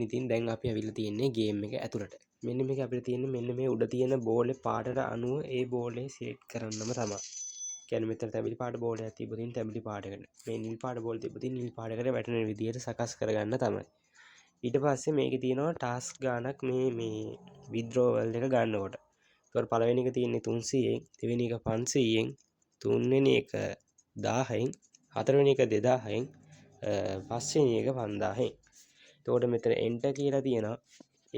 ඉතින් දැන් අපි ඇවිල්ලා තියෙන්නේ ගේම් එක ඇතුළට. මෙන්න මේක අපිට තියෙන්නේ මෙන්න මේ උඩ තියෙන බෝලේ පාටට අනුව ඒ බෝලේ සිලෙක්ට් කරන්නම තමයි. කියන්නේ මෙතන තැඹිලි පාට බෝලයක් තිබ්බොතින් තැඹිලි පාටකට, මේ නිල් පාට බෝල තිබ්බොතින් නිල් පාටකට වැටෙන විදියට සකස් කරගන්න තමයි. ඊට පස්සේ මේකේ තියෙනවා ටාස්ක් ගානක් මේ විත්ඩ්‍රෝවල් එක ගන්නකොට. ඒතකොට පළවෙනි එක තියෙන්නේ 300න්, දෙවෙනි එක 500න්, තුන්වෙනි එක 1000න්, හතරවෙනි එක 2000න්, පස්වෙනි එක 5000න්. එතකොට මෙතන එන්ටර් කියලා තියෙනවා.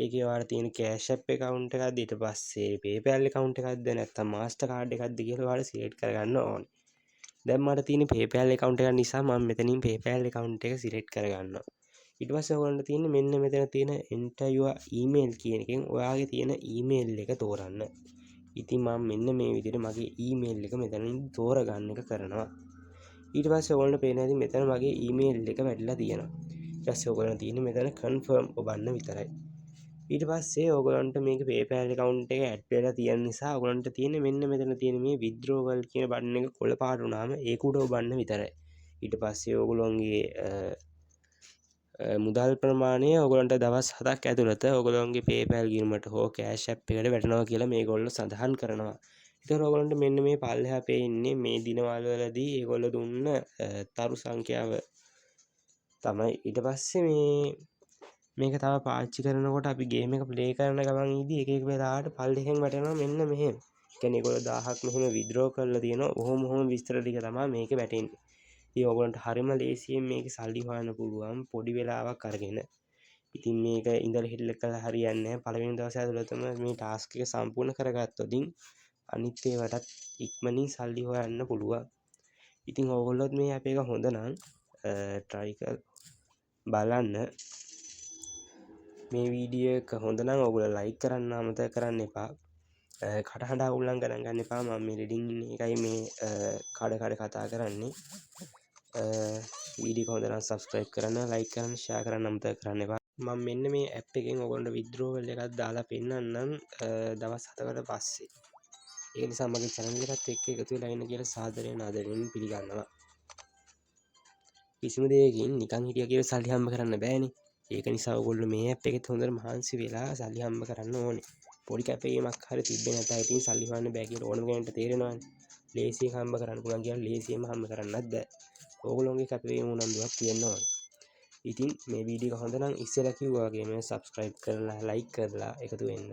ඒකේ ඔයාලා තියෙන කෑෂ් ඇප් account එකක්ද, ඊට පස්සේ PayPal account එකක්ද, නැත්නම් Master card එකක්ද කියලා ඔයාලා සිලෙක්ට් කරගන්න ඕනේ. දැන් මට තියෙන PayPal account එක නිසා මම මෙතනින් PayPal account එක සිලෙක්ට් කරගන්නවා. ඊට පස්සේ ඔයගොල්ලන්ට තියෙන්නේ මෙන්න මෙතන තියෙන enter your email කියන එකෙන් ඔයාගේ තියෙන email එක තෝරන්න. ඉතින් මම මෙන්න මේ විදිහට මගේ email එක මෙතනින් තෝරගන්න එක කරනවා. ඊට පස්සේ ඔයගොල්ලන්ට පේනවා ඉතින් මෙතන මගේ email එක වැටිලා තියෙනවා. ඊට පස්සේ ඔයගොල්ලන්ට තියෙන්නේ මෙතන confirm ඔබන්න විතරයි. ඊට පස්සේ ඔයගොල්ලන්ට මේක PayPal account එක ඇඩ් වෙලා තියෙන නිසා ඔයගොල්ලන්ට තියෙන්නේ මෙන්න මෙතන තියෙන මේ withdrawal කියන බටන් එක කොළ පාට වුණාම ඒක උඩ ඔබන්න විතරයි. ඊට පස්සේ ඔයගොල්ලන්ගේ මුදල් ප්‍රමාණය ඔයගොල්ලන්ට දවස් 7ක් ඇතුළත ඔයගොල්ලන්ගේ PayPal ගිණුමට හෝ Cash App එකට වැටෙනවා කියලා මේගොල්ලෝ සඳහන් කරනවා. ඒතකොට ඔයගොල්ලන්ට මෙන්න මේ පල්ලෙහා පේන්නේ මේ දිනවල වලදී ඒගොල්ලෝ දුන්න තරු සංඛ්‍යාව තමයි. ඊට පස්සේ මේක තව පාවිච්චි කරනකොට අපි ගේම් එක ප්ලේ කරන ගමන් ඉදී එක එක වෙලාවට පල්ලෙහෙන් වැටෙනවා මෙන්න මෙහෙම. ඒ කියන්නේ ඒගොල්ලෝ 1000ක් මෙහෙම විත්ඩ්‍රෝ කරලා තියෙනවා. ඔහොම විස්තර ටික තමයි මේකේ වැටෙන්නේ. ඉතින් ඔයගොල්ලන්ට හරිම ලේසියෙන් මේක සල්ලි හොයන්න පුළුවන් පොඩි වෙලාවක් අරගෙන. ඉතින් මේක ඉඳලා හිටලා කළා හරියන්නේ නැහැ. පළවෙනි දවසේ ඇතුළතම මේ ටාස්ක් එක සම්පූර්ණ කරගත්තොත් අනිත් ඒවාටත් ඉක්මනින් සල්ලි හොයන්න පුළුවන්. ඉතින් ඕගොල්ලොත් මේ ඇප් එක හොඳ නම් try කර බලන්න. මේ වීඩියෝ එක හොඳ නම් ඔයගොල්ලෝ like කරන්න අමතක කරන්න එපා. කටහඬ අවුල්ලම් ගණන් ගන්න එපා. මම මේ රෙඩින් ඉන්න එකයි මේ කඩ කතා කරන්නේ. වීඩියෝ එක හොඳ නම් subscribe කරන්න, like කරන්න, share කරන්න අමතක කරන්න එපා. මම මෙන්න මේ ඇප් එකෙන් ඔයගොල්ලන්ට withdrawal එකක් දාලා පෙන්නන්නම් දවස් 7කට පස්සේ. ඒ නිසා මගේ channel එකත් එක්ක එකතු වෙලා ඉන්න කියලා සාදරයෙන් ආදරයෙන් පිළිගන්නවා. කිසිම දෙයකින් නිකන් හිටියා කියලා සල්ලි හම්බ කරන්න බෑනේ. ඒක නිසා ඔයගොල්ලෝ මේ ඇප් එකෙත් හොඳට මහන්සි වෙලා සල්ලි හම්බ කරන්න ඕනේ. පොඩි කැපවීමක් හරි තිබ්බේ නැත්නම් ඉතින් සල්ලි හොයන්න බෑ කියලා ඕනම කෙනෙක්ට තේරෙනවනේ. ලේසියෙන් හම්බ කරන්න පුළුවන් කියලා ලේසියෙන්ම හම්බ කරන්නත් බෑ. ඕගොල්ලෝගේ කැපවීම උනන්දුවක් තියෙන්න ඕනේ. ඉතින් මේ වීඩියෝ එක හොඳ නම් ඉස්සෙල්ලා කිව්වා වගේ මේ subscribe කරලා like කරලා එකතු වෙන්න.